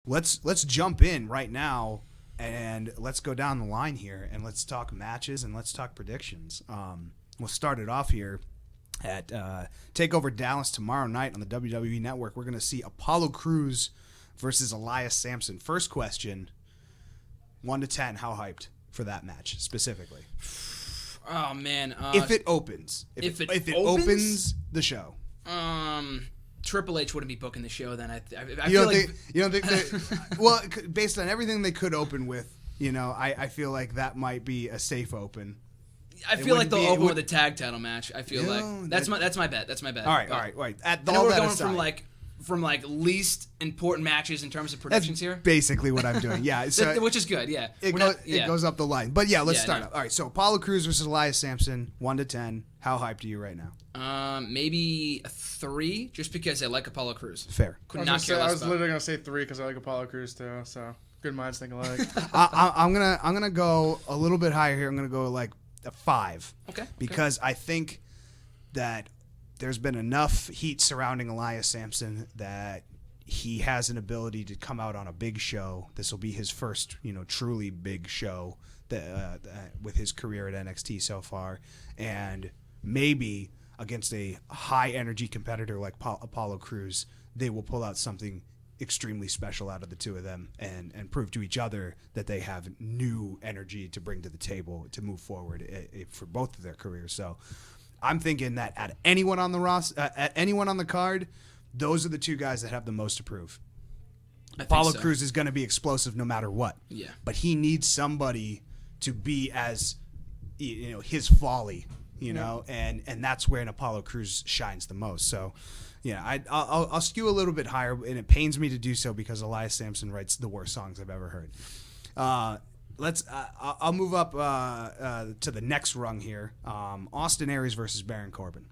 let's jump in right now and let's go down the line here and let's talk matches and let's talk predictions. We'll start it off here at TakeOver Dallas tomorrow night on the WWE Network. We're going to see Apollo Crews versus Elias Sampson. First question, 1 to 10, how hyped for that match specifically? Oh man! If it opens, if it opens the show, Triple H wouldn't be booking the show then. I you feel don't think well, based on everything they could open with, I feel like that might be a safe open. I feel like they'll open with a tag title match. I feel like that's my bet. That's my bet. All right. I know we're going from least important matches in terms of predictions here. Basically what I'm doing. Yeah. So which is good, yeah. It goes up the line. But yeah, let's start up. All right, so Apollo Crews versus Elias Sampson, 1 to 10. How hyped are you right now? Maybe a 3, just because I like Apollo Crews. Fair. I was literally going to say 3 because I like Apollo Crews too, so good minds think alike. I'm gonna go a little bit higher here. I'm gonna go like a 5. Okay. Because I think that there's been enough heat surrounding Elias Sampson that he has an ability to come out on a big show. This will be his first, truly big show with his career at NXT so far, and maybe against a high-energy competitor like Apollo Crews, they will pull out something extremely special out of the two of them and prove to each other that they have new energy to bring to the table to move forward for both of their careers. So I'm thinking that at anyone on the card, those are the two guys that have the most to prove. Apollo Crews is going to be explosive no matter what. Yeah. But he needs somebody to be as, his folly, and that's where an Apollo Crews shines the most. So, yeah, I'll skew a little bit higher, and it pains me to do so because Elias Sampson writes the worst songs I've ever heard. I'll move up to the next rung here. Austin Aries versus Baron Corbin.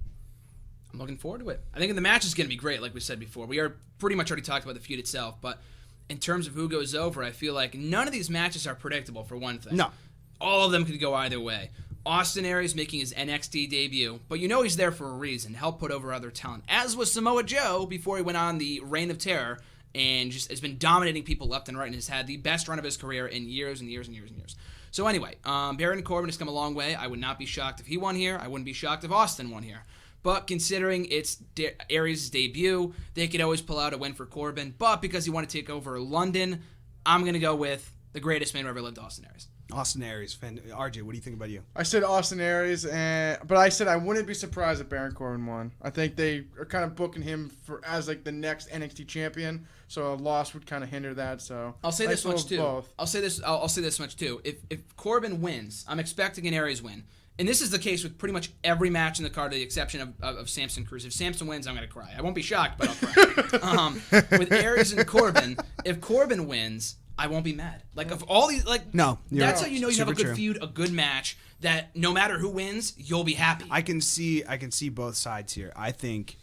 I'm looking forward to it. I think the match is going to be great, like we said before. We are pretty much already talked about the feud itself, but in terms of who goes over, I feel like none of these matches are predictable, for one thing. No. All of them could go either way. Austin Aries making his NXT debut, but he's there for a reason, to help put over other talent, as was Samoa Joe before he went on the Reign of Terror and just has been dominating people left and right and has had the best run of his career in years and years and years and years. So anyway, Baron Corbin has come a long way. I would not be shocked if he won here. I wouldn't be shocked if Austin won here. But considering it's Aries' debut, they could always pull out a win for Corbin. But because he wanted to take over London, I'm going to go with the greatest man who ever lived, Austin Aries. Austin Aries. RJ, what do you think about you? I said Austin Aries, but I said I wouldn't be surprised if Baron Corbin won. I think they are kind of booking him as like the next NXT champion, so a loss would kind of hinder that. So I'll say this much too. I'll say this much too. If Corbin wins, I'm expecting an Aries win. And this is the case with pretty much every match in the card, with the exception of Sampson Crews. If Sampson wins, I'm going to cry. I won't be shocked, but I'll cry. With Aries and Corbin, if Corbin wins, I won't be mad. Like, of all these, no, that's how you know you have a good feud, a good match, that no matter who wins, you'll be happy. I can see both sides here. I think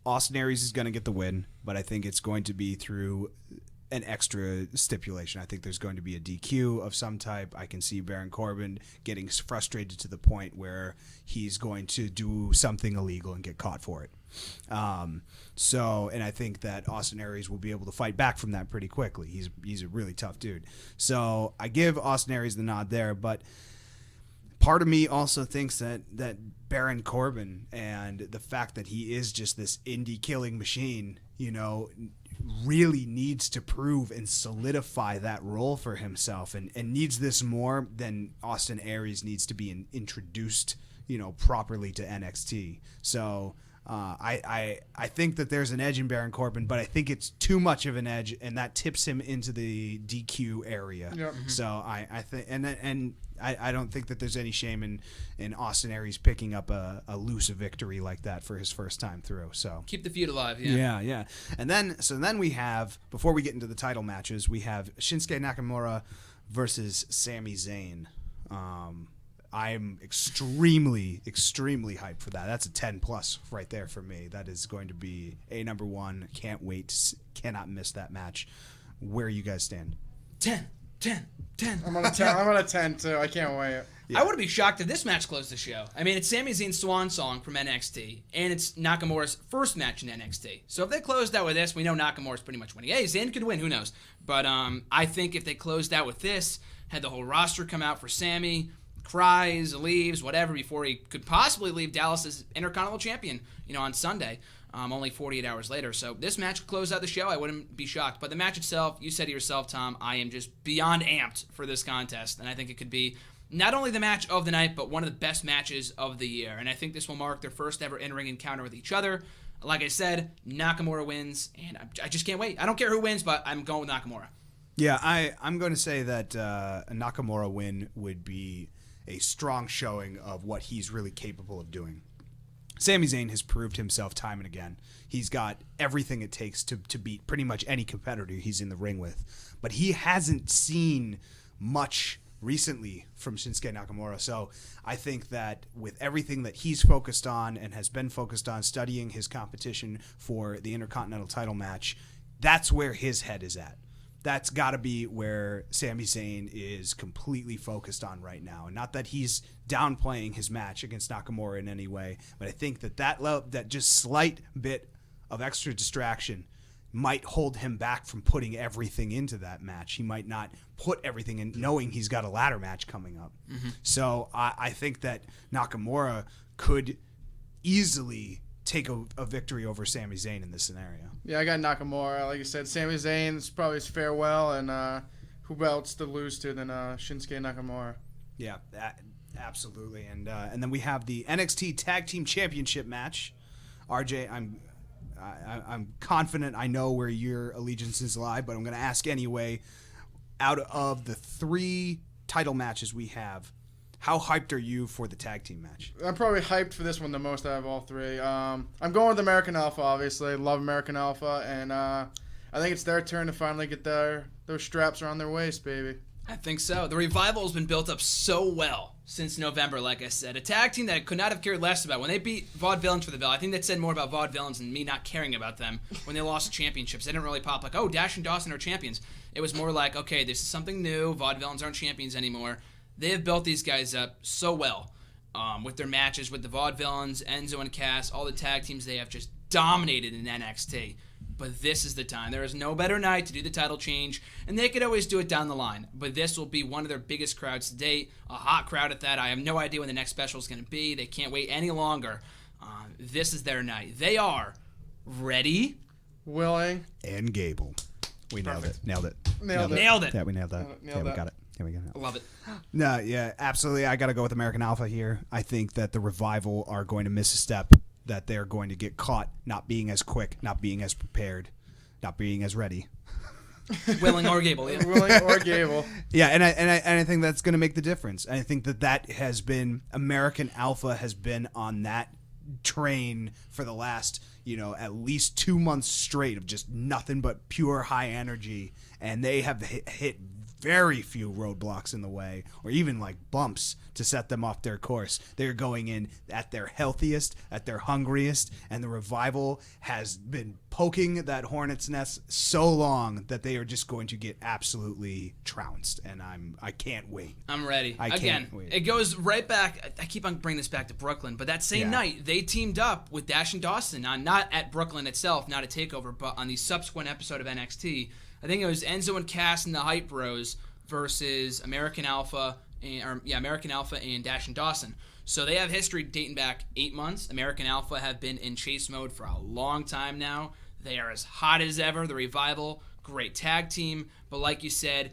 Austin Aries is going to get the win, but I think it's going to be through an extra stipulation. I think there's going to be a DQ of some type. I can see Baron Corbin getting frustrated to the point where he's going to do something illegal and get caught for it. And I think that Austin Aries will be able to fight back from that pretty quickly. He's a really tough dude. So I give Austin Aries the nod there, but part of me also thinks that Baron Corbin and the fact that he is just this indie killing machine, really needs to prove and solidify that role for himself and needs this more than Austin Aries needs to be introduced, properly to NXT. So I think that there's an edge in Baron Corbin, but I think it's too much of an edge, and that tips him into the DQ area. Yep. So I think, and I don't think that there's any shame in Austin Aries picking up a loose victory like that for his first time through. So keep the feud alive. Yeah. And then we have, before we get into the title matches, we have Shinsuke Nakamura versus Sami Zayn. I'm extremely, extremely hyped for that. That's a 10 plus right there for me. That is going to be a number one. Can't wait. Cannot miss that match. Where you guys stand? 10. I'm on a 10. I'm on a 10 too. I can't wait. I wouldn't be shocked if this match closed the show. I mean, it's Sami Zayn's swan song from NXT, and it's Nakamura's first match in NXT. So if they closed out with this, we know Nakamura's pretty much winning. Hey, Zayn could win, who knows? But I think if they closed out with this, had the whole roster come out for Sami, cries, leaves, whatever, before he could possibly leave Dallas as Intercontinental Champion, on Sunday, only 48 hours later. So this match could close out the show. I wouldn't be shocked. But the match itself, you said to yourself, Tom, I am just beyond amped for this contest, and I think it could be not only the match of the night, but one of the best matches of the year. And I think this will mark their first ever in-ring encounter with each other. Like I said, Nakamura wins, and I just can't wait. I don't care who wins, but I'm going with Nakamura. Yeah, I'm going to say that a Nakamura win would be a strong showing of what he's really capable of doing. Sami Zayn has proved himself time and again. He's got everything it takes to beat pretty much any competitor he's in the ring with. But he hasn't seen much recently from Shinsuke Nakamura. So I think that with everything that he's focused on and has been focused on, studying his competition for the Intercontinental title match, that's where his head is at. That's got to be where Sami Zayn is completely focused on right now. And not that he's downplaying his match against Nakamura in any way, but I think that just slight bit of extra distraction might hold him back from putting everything into that match. He might not put everything in, knowing he's got a ladder match coming up. Mm-hmm. So I think that Nakamura could easily take a victory over Sami Zayn in this scenario. Yeah, I got Nakamura. Like you said, Sami Zayn's probably his farewell, and who else to lose to than Shinsuke Nakamura? Yeah, absolutely. And then we have the NXT Tag Team Championship match. RJ, I'm confident I know where your allegiances lie, but I'm going to ask anyway. Out of the 3 title matches we have, how hyped are you for the tag team match? I'm probably hyped for this one the most out of all 3. I'm going with American Alpha, obviously. Love American Alpha, and I think it's their turn to finally get those straps around their waist, baby. I think so. The Revival has been built up so well since November, like I said. A tag team that I could not have cared less about. When they beat Vaudevillains for the belt, I think that said more about Vaudevillains and me not caring about them when they lost championships. They didn't really pop like, oh, Dash and Dawson are champions. It was more like, okay, this is something new. Vaudevillains aren't champions anymore. They have built these guys up so well with their matches with the Vaudevillains, Enzo and Cass, all the tag teams they have just dominated in NXT. But this is the time. There is no better night to do the title change, and they could always do it down the line. But this will be one of their biggest crowds to date, a hot crowd at that. I have no idea when the next special is going to be. They can't wait any longer. This is their night. They are ready, willing, and Gable. We nailed it. Nailed it. Yeah, we nailed that. We got it. Yeah, we got it. I love it. No, yeah, absolutely. I got to go with American Alpha here. I think that the Revival are going to miss a step, that they're going to get caught not being as quick, not being as prepared, not being as ready. Willing or Gable, yeah. Willing or Gable. Yeah, and I think that's going to make the difference. I think that has been, American Alpha has been on that train for the last, at least 2 months straight of just nothing but pure high energy, and they have hit very few roadblocks in the way, or even like bumps to set them off their course. They're going in at their healthiest, at their hungriest, and the Revival has been poking that hornet's nest so long that they are just going to get absolutely trounced, and I can't wait. I'm ready. I can't wait. It goes right back. I keep on bringing this back to Brooklyn, but that same night they teamed up with Dash and Dawson on, not at Brooklyn itself, not a takeover, but on the subsequent episode of NXT. I think it was Enzo and Cass and the Hype Bros versus American Alpha and Dash and Dawson. So they have history dating back 8 months. American Alpha have been in chase mode for a long time now. They are as hot as ever. The Revival, great tag team, but like you said,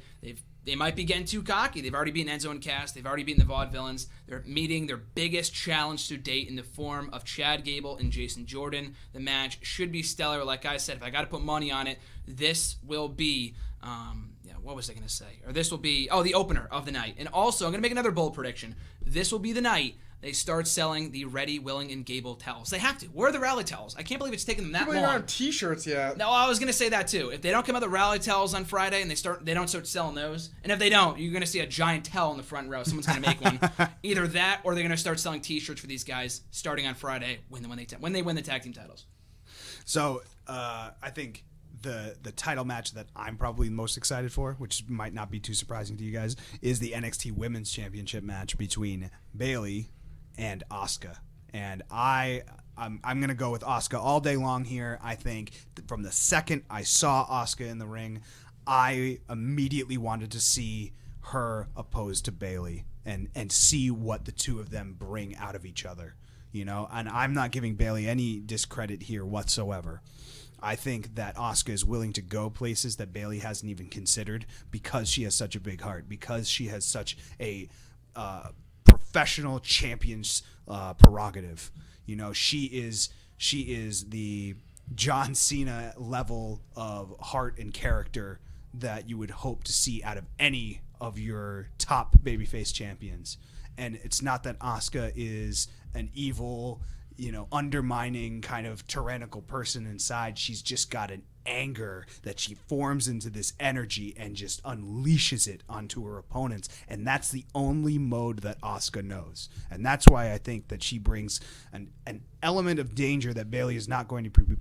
they might be getting too cocky. They've already beaten Enzo and Cass. They've already beaten the Vaudevillains. They're meeting their biggest challenge to date in the form of Chad Gable and Jason Jordan. The match should be stellar. Like I said, if I got to put money on it, this will be, what was I going to say? Or this will be, the opener of the night. And also, I'm going to make another bold prediction. This will be the night they start selling the Ready, Willing, and Gable towels. They have to. Where are the rally towels? I can't believe it's taken them that long. People aren't T-shirts yet. No, I was going to say that too. If they don't come out with the rally towels on Friday and they don't start selling those, and if they don't, you're going to see a giant towel in the front row. Someone's going to make one. Either that, or they're going to start selling T-shirts for these guys starting on Friday when they win the tag team titles. So I think the title match that I'm probably most excited for, which might not be too surprising to you guys, is the NXT Women's Championship match between Bayley and Asuka. And I'm going to go with Asuka all day long here. I think from the second I saw Asuka in the ring, I immediately wanted to see her opposed to Bayley and see what the two of them bring out of each other. You know, and I'm not giving Bayley any discredit here whatsoever. I think that Asuka is willing to go places that Bayley hasn't even considered because she has such a big heart, because she has such a professional champion's prerogative. You know, she is the John Cena level of heart and character that you would hope to see out of any of your top babyface champions. And it's not that Asuka is an evil, you know, undermining kind of tyrannical person inside. She's just got an anger that she forms into this energy and just unleashes it onto her opponents. And that's the only mode that Asuka knows. And that's why I think that she brings an element of danger that Bayley is not going to be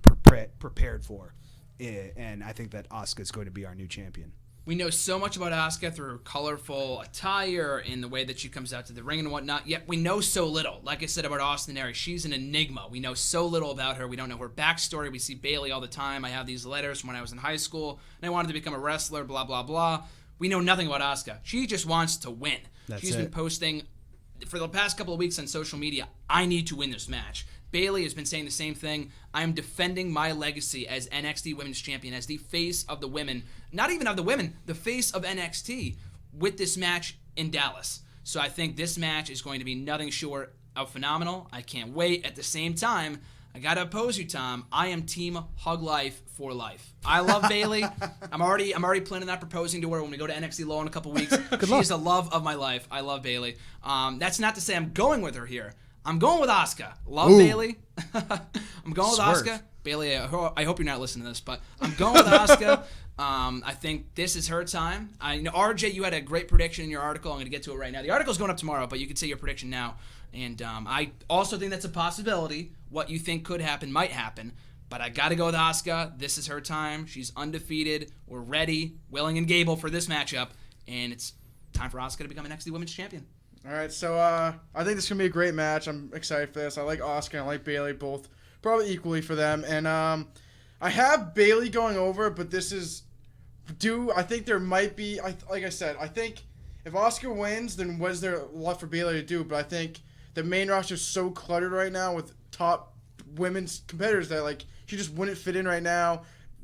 prepared for. And I think that Asuka is going to be our new champion. We know so much about Asuka through her colorful attire and the way that she comes out to the ring and whatnot, yet we know so little. Like I said about Austin Aries, she's an enigma. We know so little about her. We don't know her backstory. We see Bayley all the time. I have these letters from when I was in high school, and I wanted to become a wrestler, blah, blah, blah. We know nothing about Asuka. She just wants to win. She's been posting for the past couple of weeks on social media, I need to win this match. Bayley has been saying the same thing. I am defending my legacy as NXT Women's Champion, as the face of the women, not even of the women, the face of NXT with this match in Dallas. So I think this match is going to be nothing short of phenomenal. I can't wait. At the same time, I got to oppose you, Tom. I am team hug life for life. I love Bayley. I'm already planning on proposing to her when we go to NXT Low in a couple weeks. She's the love of my life. I love Bayley. That's not to say I'm going with her here. I'm going with Asuka. Love Bayley. I'm going with Asuka. Bayley, I hope you're not listening to this, but I'm going with Asuka. I think this is her time. I know, RJ, you had a great prediction in your article. I'm going to get to it right now. The article's going up tomorrow, but you can say your prediction now. And I also think that's a possibility. What you think could happen might happen. But I got to go with Asuka. This is her time. She's undefeated. We're ready, willing, and able for this matchup. And it's time for Asuka to become an NXT Women's Champion. All right, so I think this is going to be a great match. I'm excited for this. I like Asuka and I like Bayley, both probably equally for them. And I have Bayley going over, but this is I think there might be, like I said, I think if Asuka wins, then what is there left for Bayley to do? But I think the main roster is so cluttered right now with top women's competitors that, like, she just wouldn't fit in right now.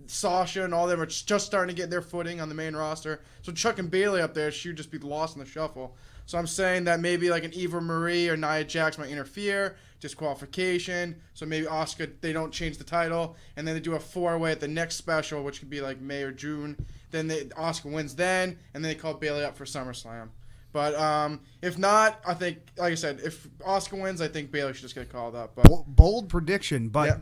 Sasha and all them are just starting to get their footing on the main roster. So chucking Bayley up there, she would just be lost in the shuffle. So I'm saying that maybe like an Eva Marie or Nia Jax might interfere, disqualification. So maybe Asuka, they don't change the title, and then they do a 4-way at the next special, which could be like May or June. Then Asuka wins then, and then they call Bayley up for SummerSlam. But if not, I think, like I said, if Asuka wins, I think Bayley should just get called up. But bold prediction, but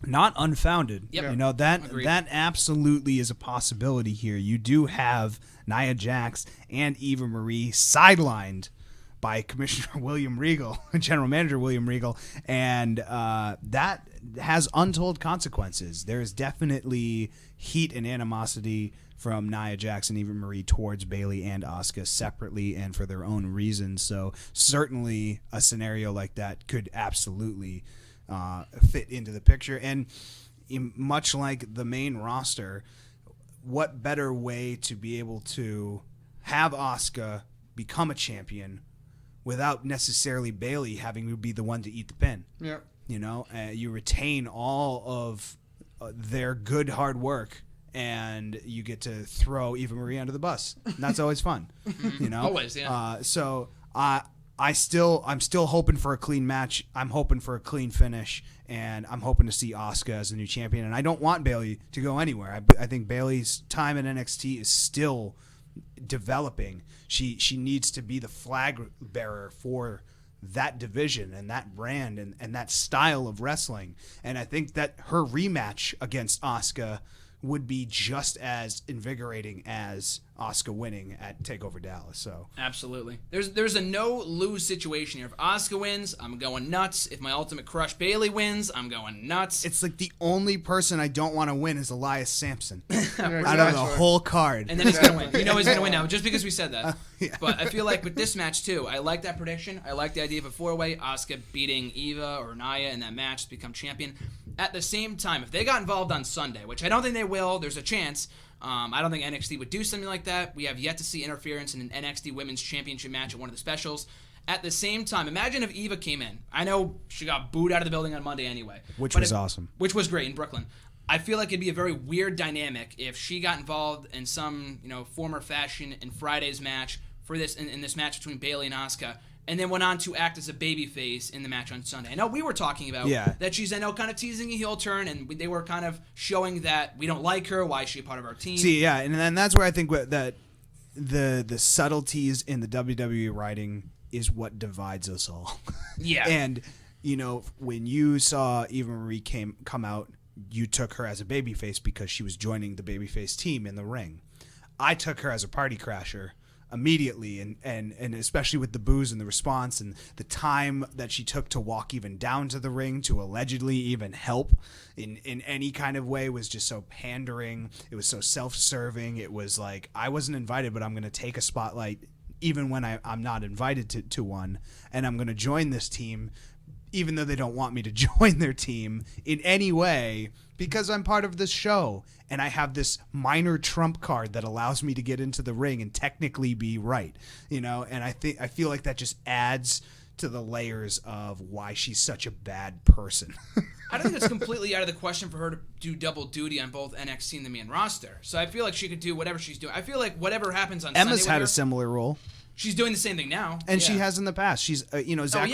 not unfounded. Yep. You know, that Agreed. That absolutely is a possibility here. You do have Nia Jax and Eva Marie sidelined by Commissioner William Regal, General Manager William Regal, and that has untold consequences. There's definitely heat and animosity from Nia Jax and Eva Marie towards Bayley and Asuka separately and for their own reasons. So certainly a scenario like that could absolutely fit into the picture. And much like the main roster, what better way to be able to have Asuka become a champion without necessarily Bayley having to be the one to eat the pin? Yeah. You know, you retain all of their good hard work, and you get to throw Eva Marie under the bus. And that's always fun. You know, Always, yeah. So I'm still hoping for a clean match. I'm hoping for a clean finish, and I'm hoping to see Asuka as a new champion. And I don't want Bayley to go anywhere. I think Bayley's time in NXT is still developing. She needs to be the flag bearer for that division and that brand and that style of wrestling. And I think that her rematch against Asuka would be just as invigorating as Asuka winning at TakeOver Dallas. So absolutely, there's a no-lose situation here. If Asuka wins, I'm going nuts. If my Ultimate Crush Bayley wins, I'm going nuts. It's like the only person I don't want to win is Elias Sampson Exactly. out of the whole card. And then he's going to win. You know he's going to win now, just because we said that. Yeah. But I feel like with this match, too, I like that prediction. I like the idea of a four-way, Asuka beating Eva or Nia in that match to become champion. At the same time, if they got involved on Sunday, which I don't think they will, there's a chance. I don't think NXT would do something like that. We have yet to see interference in an NXT Women's Championship match at one of the specials. At the same time, imagine if Eva came in. I know she got booed out of the building on Monday anyway. Which was awesome. Which was great in Brooklyn. I feel like it'd be a very weird dynamic if she got involved in some, former fashion in Friday's match for this in this match between Bayley and Asuka, and then went on to act as a babyface in the match on Sunday. I know we were talking about that she's, kind of teasing a heel turn, and they were kind of showing that we don't like her, why is she a part of our team? See, yeah, and then that's where I think that the subtleties in the WWE writing is what divides us all. Yeah. And, when you saw Eva Marie come out, you took her as a babyface because she was joining the babyface team in the ring. I took her as a party crasher immediately, and especially with the boos and the response and the time that she took to walk even down to the ring to allegedly even help in any kind of way was just so pandering. It was so self-serving. It was like, I wasn't invited, but I'm going to take a spotlight even when I'm not invited to one, and I'm going to join this team even though they don't want me to join their team in any way, because I'm part of this show and I have this minor trump card that allows me to get into the ring and technically be right, and I feel like that just adds to the layers of why she's such a bad person. I don't think it's completely out of the question for her to do double duty on both NXT and the main roster. So I feel like she could do whatever she's doing. I feel like whatever happens on Emma's Sunday had a similar role. She's doing the same thing now. And she has in the past. She's,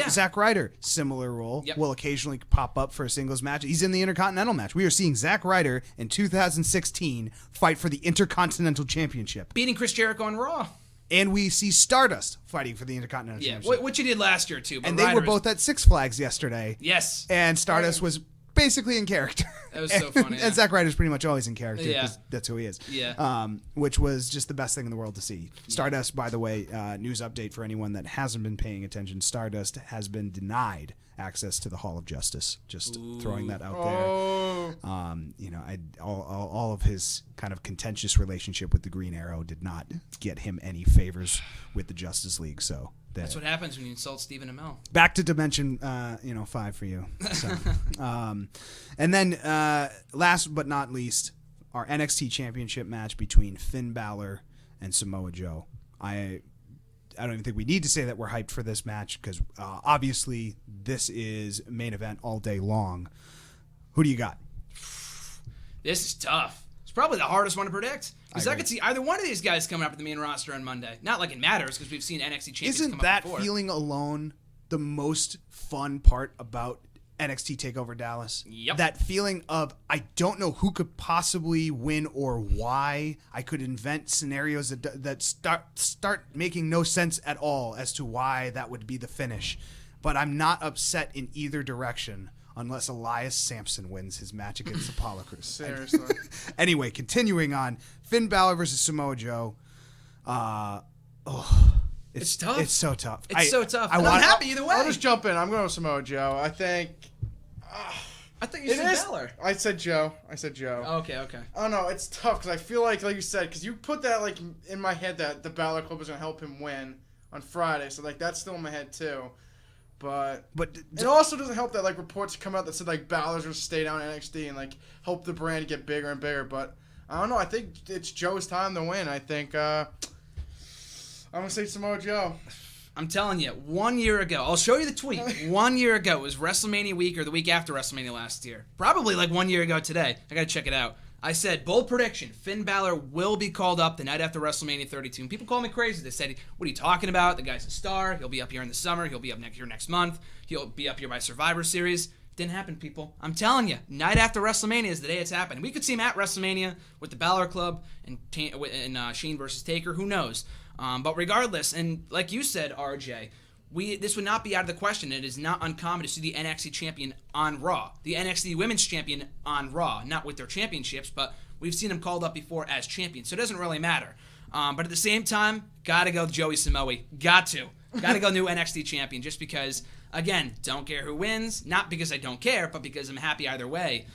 Zack Ryder, similar role, will occasionally pop up for a singles match. He's in the Intercontinental match. We are seeing Zack Ryder in 2016 fight for the Intercontinental Championship. Beating Chris Jericho on Raw. And we see Stardust fighting for the Intercontinental Championship. Which he did last year, too. But and they were both at Six Flags yesterday. Yes. And Stardust was basically in character. That was so funny. And Zack Ryder's pretty much always in character because Yeah. that's who he is. Yeah. Which was just the best thing in the world to see. Stardust, by the way, news update for anyone that hasn't been paying attention, Stardust has been denied access to the Hall of Justice. Just throwing that out there. All of his kind of contentious relationship with the Green Arrow did not get him any favors with the Justice League. So that's what happens when you insult Stephen Amell. Back to Dimension 5 for you. So, and then last but not least, our NXT Championship match between Finn Balor and Samoa Joe. I don't even think we need to say that we're hyped for this match because obviously this is main event all day long. Who do you got? This is tough. It's probably the hardest one to predict. Because I could see either one of these guys coming up at the main roster on Monday. Not like it matters because we've seen NXT champions come up before. Isn't that feeling alone the most fun part about NXT TakeOver Dallas? Yep. That feeling of I don't know who could possibly win or why. I could invent scenarios that start making no sense at all as to why that would be the finish. But I'm not upset in either direction unless Elias Sampson wins his match against Apollo Crews. Seriously. Anyway, continuing on. Finn Balor versus Samoa Joe. It's tough. It's so tough. It's so tough. I'm happy either way. I'll just jump in. I'm going with Samoa Joe. I think... I thought you said Balor. I said Joe. Okay. Oh, no, it's tough because I feel like you said, because you put that in my head that the Balor Club was going to help him win on Friday. So that's still in my head too. But it also doesn't help that reports come out that said Balor's going to stay down in NXT and help the brand get bigger and bigger. But I don't know. I think it's Joe's time to win. I think I'm going to say Samoa Joe. I'm telling you, 1 year ago, I'll show you the tweet. 1 year ago, it was WrestleMania week or the week after WrestleMania last year. Probably 1 year ago today. I got to check it out. I said, bold prediction, Finn Balor will be called up the night after WrestleMania 32. And people call me crazy. They said, what are you talking about? The guy's a star. He'll be up here in the summer. He'll be up here next month. He'll be up here by Survivor Series. Didn't happen, people. I'm telling you, night after WrestleMania is the day it's happening. We could see him at WrestleMania with the Balor Club and Shane versus Taker. Who knows? But regardless, and like you said, RJ, this would not be out of the question. It is not uncommon to see the NXT champion on Raw, the NXT Women's Champion on Raw, not with their championships, but we've seen him called up before as champion, so it doesn't really matter. But at the same time, gotta go Joey Samoa. Gotta go new NXT champion, just because, again, don't care who wins. Not because I don't care, but because I'm happy either way.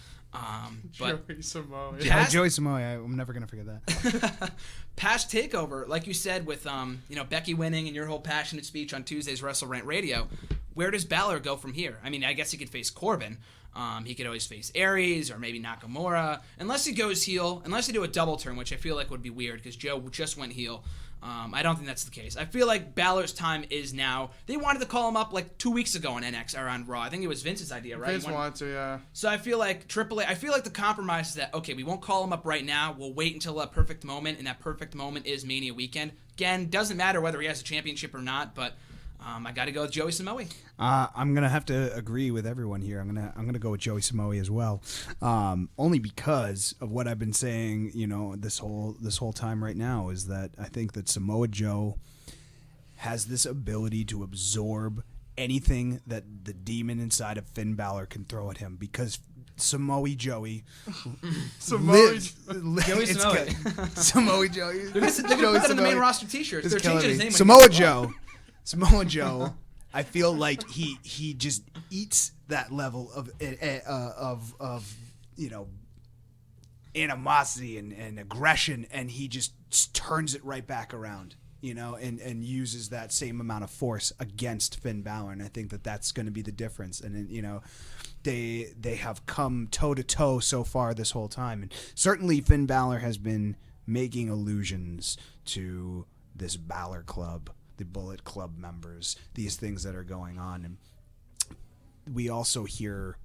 Joey Samoa. Yeah, Joey Samoa. I'm never gonna forget that. Past TakeOver, like you said, with Becky winning and your whole passionate speech on Tuesday's WrestleRant Radio, where does Balor go from here? I mean, I guess he could face Corbin. He could always face Aries or maybe Nakamura, unless he goes heel, unless they do a double turn, which I feel like would be weird because Joe just went heel. I don't think that's the case. I feel like Balor's time is now. They wanted to call him up like 2 weeks ago on NXT or on Raw. I think it was Vince's idea, right? Vince wanted to, yeah. So I feel like AAA. I feel like the compromise is that, okay, we won't call him up right now. We'll wait until a perfect moment, and that perfect moment is Mania weekend. Again, doesn't matter whether he has a championship or not, but I got to go with Joey Samoa. I'm gonna have to agree with everyone here. I'm gonna go with Joey Samoa as well, only because of what I've been saying. This whole time right now is that I think that Samoa Joe has this ability to absorb anything that the demon inside of Finn Balor can throw at him, because Samoa Joey lives. Joey Samoa. Samoa Joey. They're going to put that on the main roster T-shirts. They're changing his name. Samoa Joe, I feel like he just eats that level of animosity and aggression, and he just turns it right back around, and uses that same amount of force against Finn Balor, and I think that that's going to be the difference. And they have come toe to toe so far this whole time, and certainly Finn Balor has been making allusions to this Balor Club, the Bullet Club members, these things that are going on. And we also hear,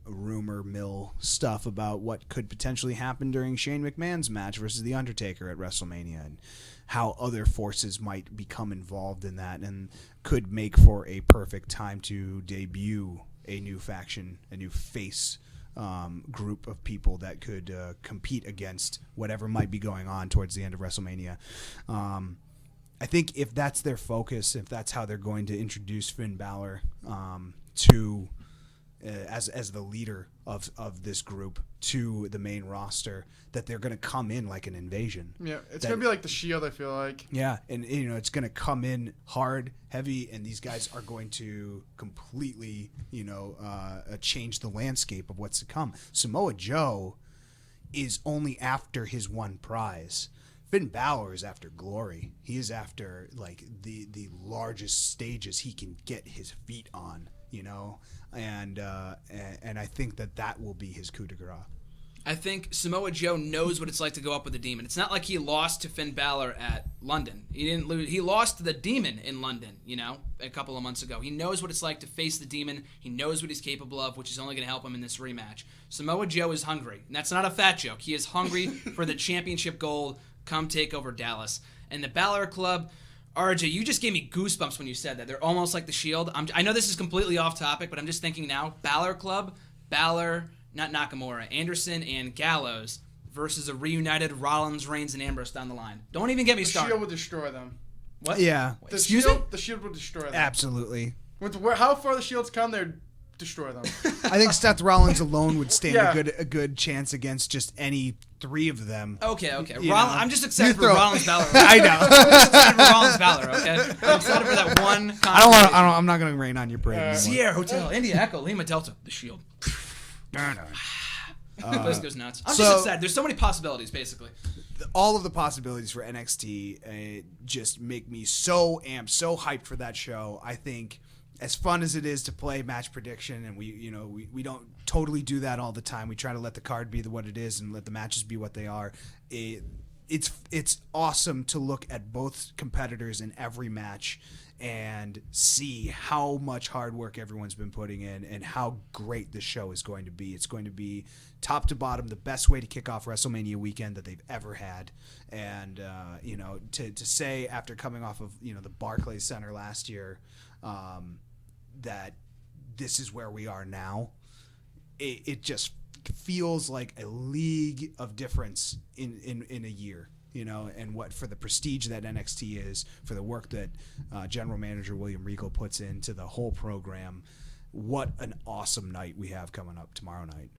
rumor mill stuff about what could potentially happen during Shane McMahon's match versus The Undertaker at WrestleMania, and how other forces might become involved in that, and could make for a perfect time to debut a new faction, a new face group of people that could compete against whatever might be going on towards the end of WrestleMania. I think if that's their focus, if that's how they're going to introduce Finn Balor to as the leader of this group to the main roster, that they're going to come in like an invasion. Yeah, it's going to be like the Shield, I feel like. Yeah, and it's going to come in hard, heavy, and these guys are going to completely, change the landscape of what's to come. Samoa Joe is only after his one prize. Finn Balor is after glory. He is after like the largest stages he can get his feet on, and I think that will be his coup de grace. I think Samoa Joe knows what it's like to go up with the Demon. It's not like he lost to Finn Balor at London. He didn't lose. He lost to the Demon in London, a couple of months ago. He knows what it's like to face the Demon. He knows what he's capable of, which is only going to help him in this rematch. Samoa Joe is hungry, and that's not a fat joke. He is hungry for the championship gold come TakeOver Dallas. And the Balor Club, RJ, you just gave me goosebumps when you said that. They're almost like the Shield. I know this is completely off topic, but I'm just thinking now, Balor Club, not Nakamura, Anderson and Gallows versus a reunited Rollins, Reigns, and Ambrose down the line. Don't even get me started. The Shield would destroy them. What? Yeah. Excuse me? The Shield would destroy them. Absolutely. How far the Shield's come, they'd destroy them. I think Seth Rollins alone would stand a good chance against just any three of them. Okay. I'm just excited for Rollins Balor. I know. I'm just excited for Rollins Balor, okay? I'm excited for that one. I'm not going to rain on your parade. Sierra Hotel, India Echo, Lima Delta, the Shield. No. The place goes nuts. I'm just excited. There's so many possibilities, basically. All of the possibilities for NXT just make me so amped, so hyped for that show. I think, as fun as it is to play match prediction, and we don't totally do that all the time. We try to let the card be what it is and let the matches be what they are. It's awesome to look at both competitors in every match and see how much hard work everyone's been putting in and how great the show is going to be. It's going to be top to bottom the best way to kick off WrestleMania weekend that they've ever had. And to say after coming off of the Barclays Center last year, that this is where we are now, it just feels like a league of difference in a year, and what for the prestige that NXT is, for the work that General Manager William Regal puts into the whole program. What an awesome night we have coming up tomorrow night.